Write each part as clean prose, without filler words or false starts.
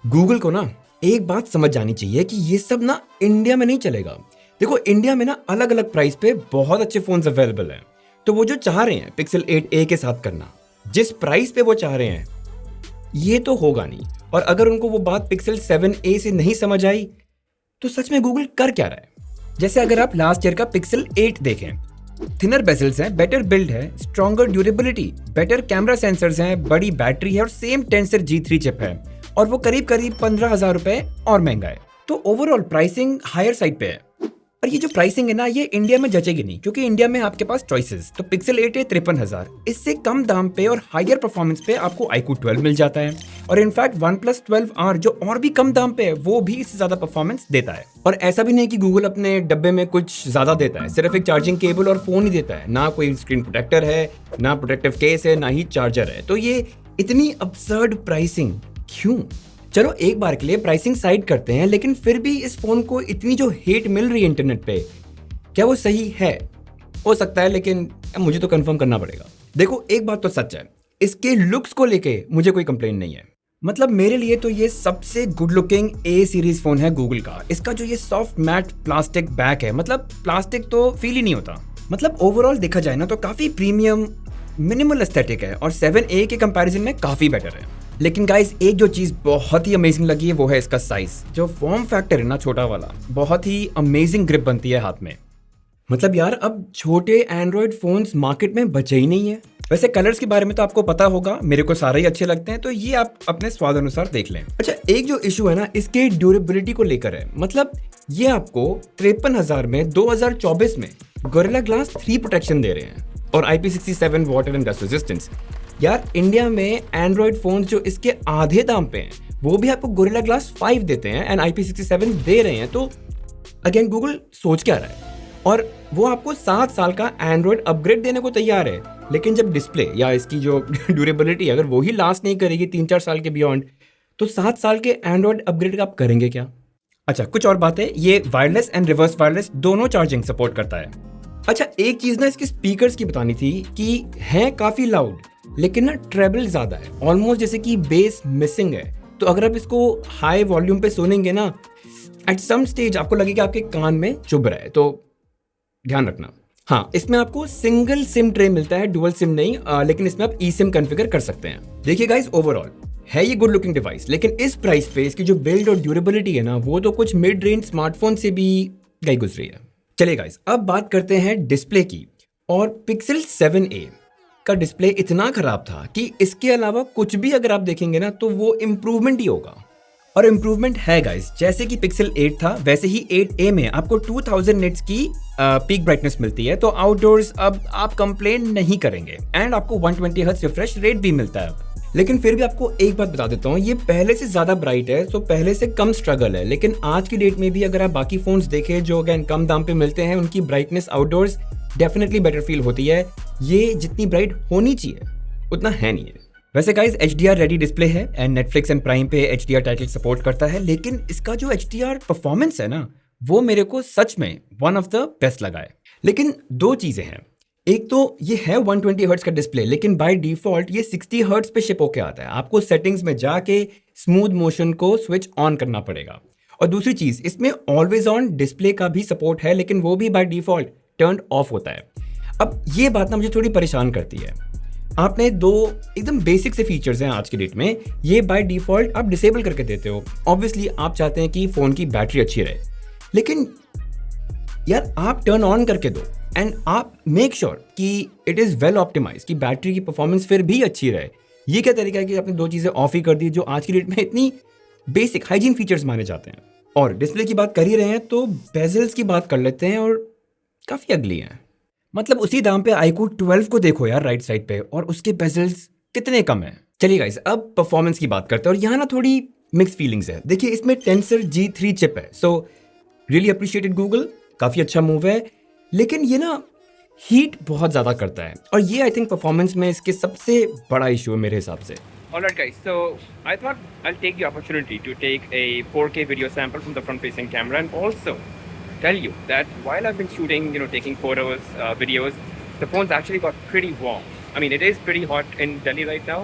Google को ना एक बात समझ जानी चाहिए कि ये सब ना इंडिया में नहीं चलेगा। देखो इंडिया में ना अलग अलग प्राइस पे बहुत अच्छे फोन्स अवेलेबल हैं। तो वो जो चाह रहे हैं पिक्सल 8a के साथ करना, जिस प्राइस पे वो चाह रहे हैं, ये तो होगा नहीं। और अगर उनको वो बात पिक्सल 7a से नहीं समझ आई तो सच में गूगल कर क्या रहा है। जैसे अगर आप लास्ट ईयर का पिक्सल 8 देखें, थिनर बेजल्स हैं, बेटर बिल्ड है, stronger durability, better camera sensors हैं, बड़ी बैटरी है और सेम टेंसर G3 चिप है, और वो करीब करीब 15,000 रुपए और महंगा है। तो ओवरऑल प्राइसिंग हायर साइड पे है। और ये जो प्राइसिंग है ना, ये इंडिया में जचेगी नहीं, क्योंकि इंडिया में आपके पास चॉइसेस। तो पिक्सल 8 है 53,000, इससे कम दाम पे और हायर परफॉर्मेंस पे आपको iQOO 12 मिल जाता है। और इनफैक्ट OnePlus 12R जो और भी कम दाम पे है, वो भी इससे ज्यादा परफॉर्मेंस देता है। और ऐसा भी नहीं कि गूगल अपने डब्बे में कुछ ज्यादा देता है, सिर्फ एक चार्जिंग केबल और फोन ही देता है, ना कोई स्क्रीन प्रोटेक्टर है, ना प्रोटेक्टिव केस है, ना ही चार्जर है। तो ये इतनी अब्सर्ड प्राइसिंग क्यों? चलो एक बार के लिए प्राइसिंग साइड करते हैं, लेकिन फिर भी इस फोन को इतनी जो हेट मिल रही है इंटरनेट पे, क्या वो सही है? हो सकता है, लेकिन मुझे तो कंफर्म करना पड़ेगा। देखो एक बात तो सच है, इसके लुक्स को लेके मुझे कोई कंप्लेन नहीं है। मतलब मेरे लिए तो ये सबसे good looking A series phone है गूगल का। इसका जो ये सॉफ्ट मैट प्लास्टिक बैक है, मतलब प्लास्टिक तो फील ही नहीं होता। मतलब ओवरऑल देखा जाए ना तो काफी प्रीमियम मिनिमल एस्थेटिक है और 7a के कंपैरिजन में काफी बेटर है। लेकिन गाइस एक जो चीज बहुत ही अमेजिंग लगी है वो है इसका साइज। जो फॉर्म फैक्टर है ना छोटा वाला, बहुत ही अमेजिंग ग्रिप बनती है हाथ में। मतलब यार अब छोटे एंड्रॉयड फोन्स मार्केट में बचे ही नहीं है। वैसे कलर्स के बारे में तो आपको पता होगा, मेरे को सारे ही अच्छे लगते हैं, तो ये आप अपने स्वाद अनुसार देख लें। अच्छा एक जो इशू है ना इसके ड्यूरेबिलिटी को लेकर है। मतलब ये आपको 53,000 में 2024 में गोरिल्ला ग्लास 3 प्रोटेक्शन दे रहे हैं और IP67 water and dust resistance. यार इंडिया में एंड्रॉयड फोन जो इसके आधे दाम पे हैं, वो भी आपको गोरिल्ला ग्लास 5 देते हैं एंड IP67 दे रहे हैं। तो अगेन गूगल सोच क्या रहा है? और वो आपको 7 साल का एंड्रॉयड अपग्रेड देने को तैयार है, लेकिन जब डिस्प्ले या इसकी जो ड्यूरेबिलिटी अगर वो ही लास्ट नहीं करेगी 3-4 साल के बियॉन्ड, तो 7 साल के एंड्रॉयड अपग्रेड का आप करेंगे क्या? अच्छा कुछ और बात है, ये वायरलेस एंड रिवर्स वायरलेस दोनों चार्जिंग सपोर्ट करता है। अच्छा एक चीज ना इसके स्पीकर्स की बतानी थी कि है काफी लाउड, लेकिन ना ट्रेबल ज्यादा है, ऑलमोस्ट जैसे कि बेस मिसिंग है। तो अगर आप इसको हाई वॉल्यूम पे सुनेंगे ना, एट सम स्टेज आपको लगेगा आपके कान में चुभ रहा है, तो ध्यान रखना। हाँ इसमें आपको सिंगल सिम ट्रे मिलता है, डुअल सिम नहीं, लेकिन इसमें आप ई सिम कॉन्फ़िगर कर सकते हैं। देखिए गाइस ओवरऑल है ये गुड लुकिंग डिवाइस, लेकिन इस प्राइस पे इसकी जो बिल्ड और ड्यूरेबिलिटी है ना, वो तो कुछ मिड रेंज स्मार्टफोन से भी गई गुजरी है। चलिए गाइस अब बात करते हैं डिस्प्ले की। और पिक्सल 7a का डिस्प्ले इतना खराब था कि इसके अलावा कुछ भी अगर आप देखेंगे ना तो वो इम्प्रूवमेंट ही होगा। और इम्प्रूवमेंट है गाइस, जैसे कि पिक्सल 8 था वैसे ही 8a में आपको 2000 निट्स की पीक ब्राइटनेस मिलती है। तो आउटडोर्स अब आप कंप्लेन नहीं करेंगे एंड आपको 120 हर्ट्ज रिफ्रेश रेट भी मिलता है। लेकिन फिर भी आपको एक बात बता देता हूँ, ये पहले से ज्यादा ब्राइट है, तो पहले से कम स्ट्रगल है। लेकिन आज की डेट में भी अगर आप बाकी फोन्स देखें जो अगेन कम दाम पे मिलते हैं, उनकी brightness outdoors definitely better feel होती है। ये जितनी ब्राइट होनी चाहिए उतना है नहीं है। वैसे गाइस HDR रेडी डिस्प्ले है एंड नेटफ्लिक्स एंड प्राइम पे HDR टाइटल सपोर्ट करता है, लेकिन इसका जो HDR परफॉर्मेंस है ना, वो मेरे को सच में वन ऑफ द बेस्ट लगा है। लेकिन दो चीजें हैं, एक तो ये है 120 हर्ट्ज का डिस्प्ले, लेकिन बाय डिफॉल्ट ये 60 हर्ट्ज पे शिप होके आता है। आपको सेटिंग्स में जाके स्मूथ मोशन को स्विच ऑन करना पड़ेगा। और दूसरी चीज, इसमें ऑलवेज ऑन डिस्प्ले का भी सपोर्ट है, लेकिन वो भी बाय डिफॉल्ट टर्न ऑफ होता है। अब ये बात ना मुझे थोड़ी परेशान करती है। आपने दो एकदम बेसिक से फीचर्स हैं आज की डेट में, ये बाय डिफॉल्ट आप डिसेबल करके देते हो। ऑब्वियसली आप चाहते हैं कि फोन की बैटरी अच्छी रहे, लेकिन यार आप टर्न ऑन करके दो एंड आप मेक श्योर कि इट इज वेल ऑप्टिमाइज, कि बैटरी की परफॉर्मेंस फिर भी अच्छी रहे। ये क्या तरीका है कि आपने दो चीजें ऑफ ही कर दी जो आज की डेट में इतनी बेसिक हाइजीन फीचर्स माने जाते हैं। और डिस्प्ले की बात कर ही रहे हैं तो बेजल्स की बात कर लेते हैं, और काफी अगली हैं। मतलब उसी दाम पे iQOO 12 को देखो यार राइट साइड पे, और उसके बेजल्स कितने कम हैं। चलिए गाइस अब परफॉर्मेंस की बात करते हैं, और यहाँ ना थोड़ी मिक्स फीलिंग्स है। देखिए इसमें टेंसर G3 चिप है, सो रियली अप्रिशिएटेड गूगल, काफी अच्छा मूव है। लेकिन ये ना हीट बहुत ज्यादा करता है, और ये आई थिंक परफॉर्मेंस में इसके सबसे बड़ा इशू है मेरे हिसाब से। Alright guys, so I thought I'll take the opportunity to take a 4K video sample from the front facing camera and also tell you that while I've been shooting, taking photos, videos, the phone's actually got pretty warm. I mean, it is pretty hot in Delhi right now,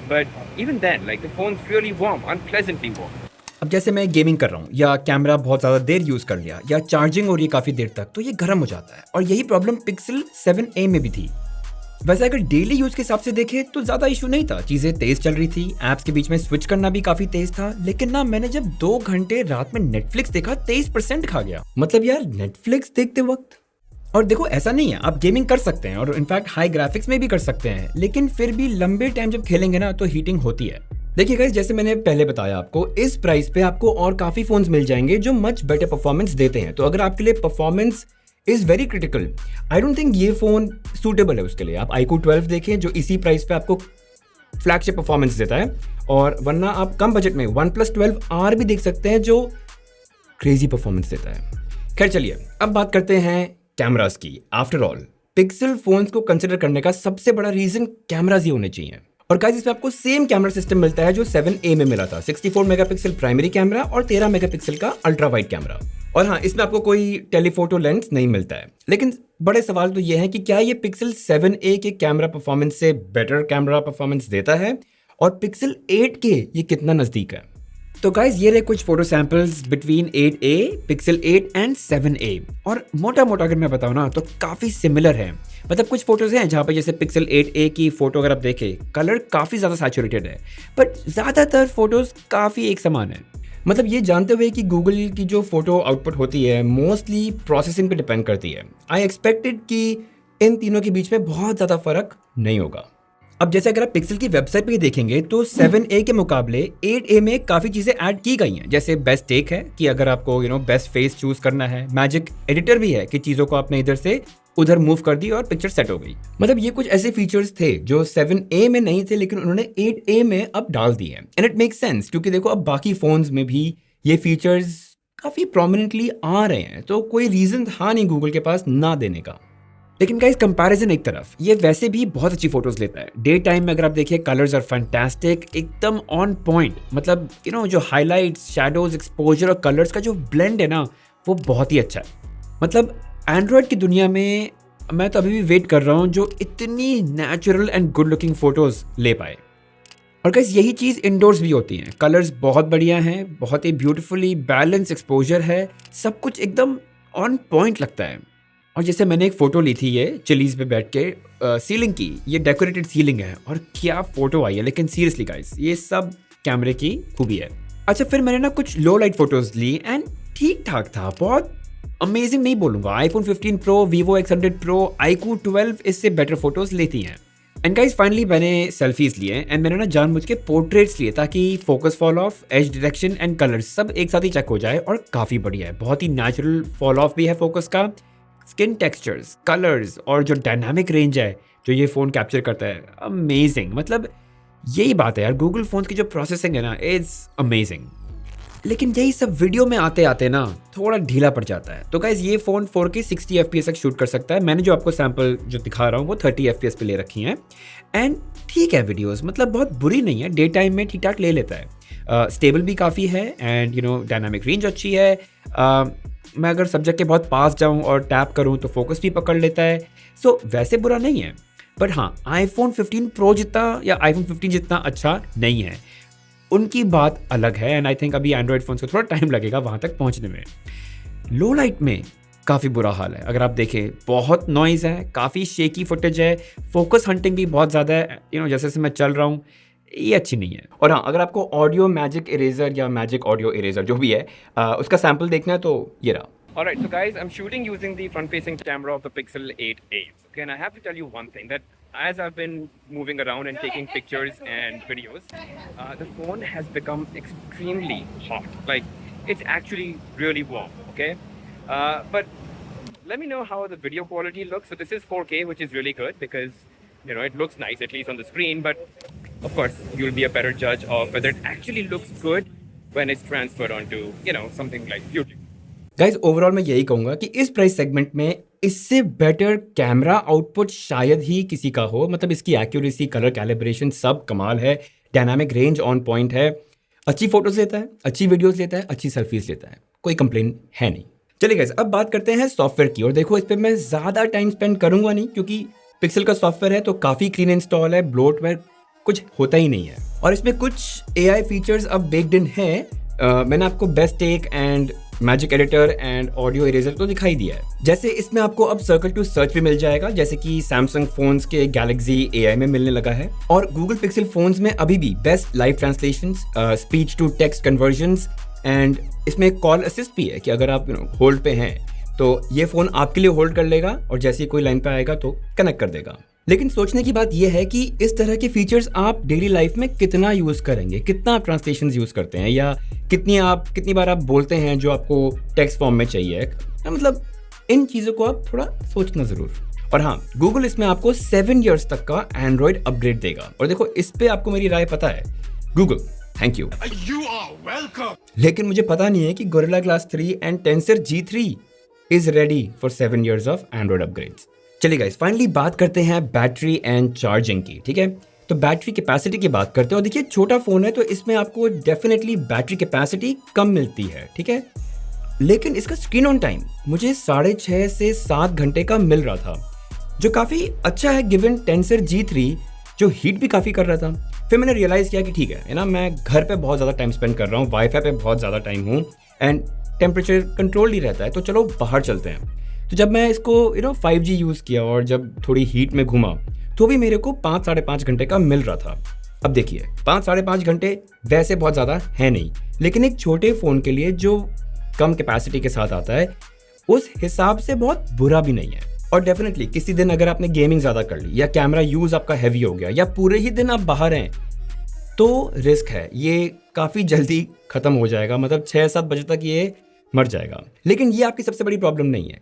but even then, like the phone's really warm, unpleasantly warm. अब जैसे मैं gaming कर रहा हूँ या camera बहुत ज़्यादा देर use कर लिया या चार्जिंग हो रही है काफ़ी देर तक, तो ये गर्म हो जाता है। और यही प्रॉब्लम पिक्सल 7a में भी थी। वैसे अगर डेली यूज़ के हिसाब से देखें तो ज़्यादा इशू नहीं था, चीज़ें तेज़ चल रही थी, ऐप्स के बीच में स्विच करना भी काफ़ी तेज़ था। लेकिन ना मैंने जब 2 घंटे रात में नेटफ्लिक्स देखा 23% खा गया। मतलब यार नेटफ्लिक्स देखते वक्त। और देखो ऐसा नहीं है, आप गेमिंग कर सकते हैं और इनफैक्ट हाई ग्राफिक्स में भी कर सकते हैं, लेकिन फिर भी लंबे टाइम जब खेलेंगे ना तो हीटिंग होती है। देखिए गाइस, जैसे मैंने पहले बताया आपको, इस प्राइस पे आपको और काफ़ी फ़ोन्स मिल जाएंगे जो मच बेटर परफॉर्मेंस देते हैं। तो अगर आपके लिए performance is very critical, I don't think ये फ़ोन सूटेबल है उसके लिए। आप iQOO 12 देखें जो इसी प्राइस पे आपको फ्लैगशिप परफॉर्मेंस देता है, और वरना आप कम बजट में OnePlus 12R भी देख सकते हैं जो क्रेजी परफॉर्मेंस देता है। खैर चलिए, अब बात करते हैं कैमरास की। आफ्टर ऑल पिक्सल फोन्स को कंसिडर करने का सबसे बड़ा रीजन कैमरास ही होने चाहिए। और गाइस, इसमें आपको सेम कैमरा सिस्टम मिलता है जो 7a में मिला था, 64 मेगापिक्सल प्राइमरी कैमरा और 13 मेगापिक्सल का अल्ट्रा वाइड कैमरा। और हाँ, इसमें आपको कोई टेलीफोटो लेंस नहीं मिलता है। लेकिन बड़े सवाल तो ये है कि क्या ये पिक्सल 7a के कैमरा परफॉर्मेंस से बेटर कैमरा परफॉर्मेंस देता है, और पिक्सल 8 के ये कितना नज़दीक है। तो गाइज ये रहे कुछ photo samples between 8a, pixel 8 and 7a। और मोटा मोटा अगर मैं बताऊँ ना तो काफ़ी सिमिलर है। मतलब कुछ फोटोज़ हैं जहाँ पे जैसे पिक्सल 8a की फ़ोटो अगर आप देखें, कलर काफ़ी ज़्यादा सैचुरेटेड है, बट ज़्यादातर फोटोज़ काफ़ी एक समान है। मतलब ये जानते हुए कि गूगल की जो फोटो आउटपुट होती है मोस्टली प्रोसेसिंग पे डिपेंड करती है, आई एक्सपेक्टेड कि इन तीनों के बीच में बहुत ज़्यादा फर्क नहीं होगा। अब जैसे अगर आप पिक्सल की वेबसाइट पे ही देखेंगे तो 7a के मुकाबले 8a में काफ़ी चीज़ें ऐड की गई हैं। जैसे बेस्ट टेक है कि अगर आपको बेस्ट फेस चूज करना है, मैजिक एडिटर भी है कि चीज़ों को आपने इधर से उधर मूव कर दी और पिक्चर सेट हो गई। मतलब ये कुछ ऐसे फीचर्स थे जो 7a में नहीं थे, लेकिन उन्होंने 8a में अब डाल दिए हैं। एंड इट मेक्स सेंस, क्योंकि देखो अब बाकी फोन्स में भी ये फीचर्स काफ़ी प्रोमिनेंटली आ रहे हैं, तो कोई रीज़न था नहीं गूगल के पास ना देने का। लेकिन गाइस, कंपैरिजन एक तरफ, ये वैसे भी बहुत अच्छी फोटोज लेता है। डे टाइम में अगर आप देखिए, कलर्स आर फैंटास्टिक, एकदम ऑन पॉइंट। मतलब जो हाइलाइट्स, शैडोज, एक्सपोजर और कलर्स का जो ब्लेंड है ना, वो बहुत ही अच्छा है। मतलब एंड्रॉयड की दुनिया में मैं तो अभी भी वेट कर रहा हूँ जो इतनी natural and good looking photos ले पाए। और गाइस, यही चीज़ इंडोर्स भी होती हैं। कलर्स बहुत बढ़िया हैं, बहुत ही ब्यूटीफुली बैलेंस एक्सपोजर है, सब कुछ एकदम ऑन पॉइंट लगता है। और जैसे मैंने एक फ़ोटो ली थी ये चिलीज़ पे बैठ के सीलिंग की, ये डेकोरेटेड सीलिंग है और क्या फ़ोटो आई है। लेकिन सीरियसली गाइस, ये सब कैमरे की खूबी है। अच्छा, फिर मैंने ना कुछ लो लाइट फ़ोटोज़ ली एंड ठीक ठाक था, बहुत अमेजिंग नहीं बोलूँगा। iPhone 15 Pro, Vivo X100 Pro, iQOO 12 इससे बेटर फ़ोटोज़ लेती हैं। एंड गाइस, फाइनली मैंने सेल्फीज़ लिए एंड मैंने ना जानबूझ के पोर्ट्रेट्स लिए ताकि focus fall of, as detection and colours सब एक साथ ही चेक हो जाए। और काफ़ी बढ़िया है, बहुत ही नेचुरल फॉल ऑफ भी है फोकस का, स्किन टेक्सचर्स, कलर्स और जो डायनामिक रेंज है जो ये फ़ोन कैप्चर करता है, अमेजिंग। मतलब यही बात है यार, गूगल फ़ोन की जो प्रोसेसिंग है ना, इज़ अमेजिंग। लेकिन यही सब वीडियो में आते आते ना थोड़ा ढीला पड़ जाता है। तो गाइस, ये फ़ोन 4K 60 FPS तक शूट कर सकता है। मैंने जो आपको सैम्पल जो दिखा रहा हूँ वो 30 FPS पे ले रखी हैं। एंड ठीक है वीडियोस, मतलब बहुत बुरी नहीं है, डे टाइम में ठीक ठाक ले लेता है। स्टेबल भी काफ़ी है एंड डायनामिक रेंज अच्छी है। मैं अगर सब्जेक्ट के बहुत पास जाऊं और टैप करूं तो फोकस भी पकड़ लेता है। सो वैसे बुरा नहीं है, बट हाँ, iPhone 15 Pro जितना या iPhone 15 जितना अच्छा नहीं है, उनकी बात अलग है। एंड आई थिंक अभी एंड्रॉयड फ़ोन को थोड़ा टाइम लगेगा वहाँ तक पहुँचने में। लो लाइट में काफ़ी बुरा हाल है, अगर आप देखें बहुत नॉइज़ है, काफ़ी शेकी फुटेज है, फोकस हंटिंग भी बहुत ज़्यादा है। जैसे जैसे मैं चल रहा हूँ, ये अच्छी नहीं है। और हाँ, अगर आपको ऑडियो मैजिक इरेजर या मैजिक ऑडियो इरेजर जो भी है उसका सैंपल देखना है तो ये रहा। Alright, so guys, I'm shooting using the front-facing camera of the Pixel 8a. Okay, and I have to tell you one thing, that as I've been moving around and taking pictures and videos, the phone has become extremely hot. Like, it's actually really warm, okay? But let me know how the video quality looks. So this is 4K, which is really good because, it looks nice, at least on the screen, but of course, you'll be a better judge of whether it actually looks good when it's transferred onto, something like YouTube. Guys, overall मैं यही कहूँगा कि इस price segment में इससे better camera output शायद ही किसी का हो। मतलब इसकी एक्यूरेसी, कलर कैलिब्रेशन सब कमाल है, डायनामिक रेंज ऑन पॉइंट है, अच्छी फोटोज लेता है, अच्छी वीडियोस लेता है, अच्छी सेल्फीज लेता है, कोई कंप्लेन है नहीं। चलिए गाइज, अब बात करते हैं सॉफ्टवेयर की। और देखो, इस पर मैं ज़्यादा टाइम स्पेंड करूँगा नहीं क्योंकि पिक्सल का सॉफ्टवेयर है तो काफ़ी क्लीन इंस्टॉल है, ब्लोटवेयर कुछ होता ही नहीं है। और इसमें कुछ AI फीचर्स अब बेक्ड इन हैं। मैंने आपको best take and magic editor and audio eraser तो दिखाई दिया है। जैसे इसमें आपको अब सर्कल टू सर्च भी मिल जाएगा, जैसे कि सैमसंग फोन्स के गैलेक्सी AI में मिलने लगा है। और गूगल पिक्सल फोन्स में अभी भी best live translation, speech to text conversions and इसमें कॉल असिस्ट भी है कि अगर आप होल्ड पे हैं तो ये फ़ोन आपके लिए होल्ड कर लेगा और जैसे ही कोई लाइन पे आएगा तो कनेक्ट कर देगा। लेकिन सोचने की बात यह है कि इस तरह के फीचर्स आप डेली लाइफ में कितना यूज़ करेंगे, कितना आप ट्रांसलेशन यूज़ करते हैं, या कितनी बार आप बोलते हैं जो आपको टेक्स्ट फॉर्म में चाहिए। मतलब इन चीज़ों को आप थोड़ा सोचना ज़रूर। और हाँ, गूगल इसमें आपको 7 ईयर्स तक का एंड्रॉयड अपग्रेड देगा। और देखो, इस पे आपको मेरी राय पता है, गूगल थैंक यू। लेकिन मुझे पता नहीं है कि gorilla glass 3 and tensor G3 is ready for 7 years of Android upgrades. चलिए गाइस, फाइनली बात करते हैं बैटरी एंड चार्जिंग की। ठीक है, तो बैटरी कैपेसिटी की बात करते हैं। और देखिए, छोटा फोन है तो इसमें आपको डेफिनेटली बैटरी कैपेसिटी कम मिलती है। ठीक है, लेकिन इसका स्क्रीन ऑन टाइम मुझे 6.5 से 7 घंटे का मिल रहा था, जो काफ़ी अच्छा है गिवन टेंसर G3 जो हीट भी काफ़ी कर रहा था। फिर मैंने रियलाइज़ किया कि ठीक है ना, मैं घर पे बहुत ज़्यादा टाइम स्पेंड कर रहा हूँ, वाईफाई पे बहुत ज़्यादा टाइम हूँ एंड टेम्परेचर कंट्रोल नहीं रहता है, तो चलो बाहर चलते हैं। तो जब मैं इसको 5G यूज़ किया और जब थोड़ी हीट में घूमा तो भी मेरे को 5-5.5 घंटे का मिल रहा था। अब देखिए, 5-5.5 घंटे वैसे बहुत ज़्यादा है नहीं, लेकिन एक छोटे फ़ोन के लिए जो कम कैपेसिटी के साथ आता है उस हिसाब से बहुत बुरा भी नहीं है। और डेफिनेटली किसी दिन अगर आपने गेमिंग ज़्यादा कर ली या कैमरा यूज़ आपका हैवी हो गया या पूरे ही दिन आप बाहर हैं तो रिस्क है, ये काफ़ी जल्दी ख़त्म हो जाएगा। मतलब 6-7 बजे तक ये मर जाएगा। लेकिन ये आपकी सबसे बड़ी प्रॉब्लम नहीं है।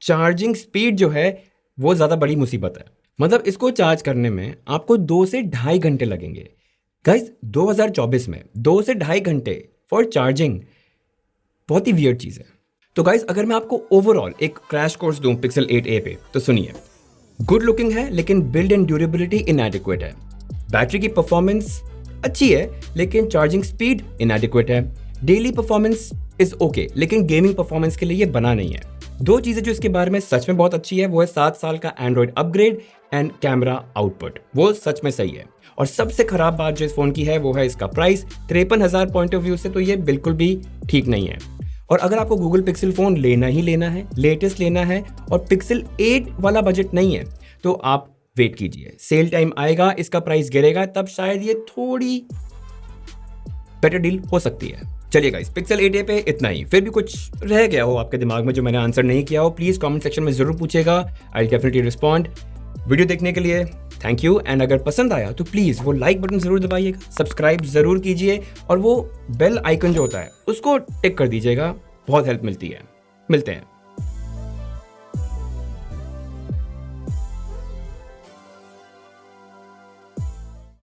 चार्जिंग स्पीड जो है वो ज़्यादा बड़ी मुसीबत है। मतलब इसको चार्ज करने में आपको 2 से ढाई घंटे लगेंगे। गाइस, 2024 में 2 से ढाई घंटे फॉर चार्जिंग बहुत ही वियर्ड चीज़ है। तो गाइस, अगर मैं आपको ओवरऑल एक क्रैश कोर्स दूं पिक्सल 8a पे, तो सुनिए, गुड लुकिंग है लेकिन बिल्ड एंड ड्यूरेबिलिटी इनएडिक्वेट है। बैटरी की परफॉर्मेंस अच्छी है लेकिन चार्जिंग स्पीड इनएडिक्वेट है। डेली परफॉर्मेंस इज ओके, लेकिन गेमिंग परफॉर्मेंस के लिए ये बना नहीं है। 2 चीज़ें जो इसके बारे में सच में बहुत अच्छी है वो है 7 साल का Android upgrade and camera output, वो सच में सही है। और सबसे खराब बात जो इस फोन की है वो है इसका प्राइस। 53,000 पॉइंट ऑफ व्यू से तो ये बिल्कुल भी ठीक नहीं है। और अगर आपको गूगल पिक्सल फोन लेना ही लेना है, लेटेस्ट लेना है और पिक्सल 8 वाला बजट नहीं है, तो आप वेट कीजिए। सेल टाइम आएगा, इसका प्राइस गिरेगा, तब शायद ये थोड़ी बेटर डील हो सकती है। चलिए गाइस, पिक्सल 8a पे इतना ही। फिर भी कुछ रह गया हो आपके दिमाग में जो मैंने आंसर नहीं किया हो, प्लीज़ कमेंट सेक्शन में ज़रूर पूछेगा। I definitely respond. वीडियो देखने के लिए थैंक यू एंड अगर पसंद आया तो प्लीज़ वो लाइक बटन ज़रूर दबाइएगा, सब्सक्राइब ज़रूर कीजिए और वो बेल आइकन जो होता है उसको टिक कर दीजिएगा, बहुत हेल्प मिलती है। मिलते हैं।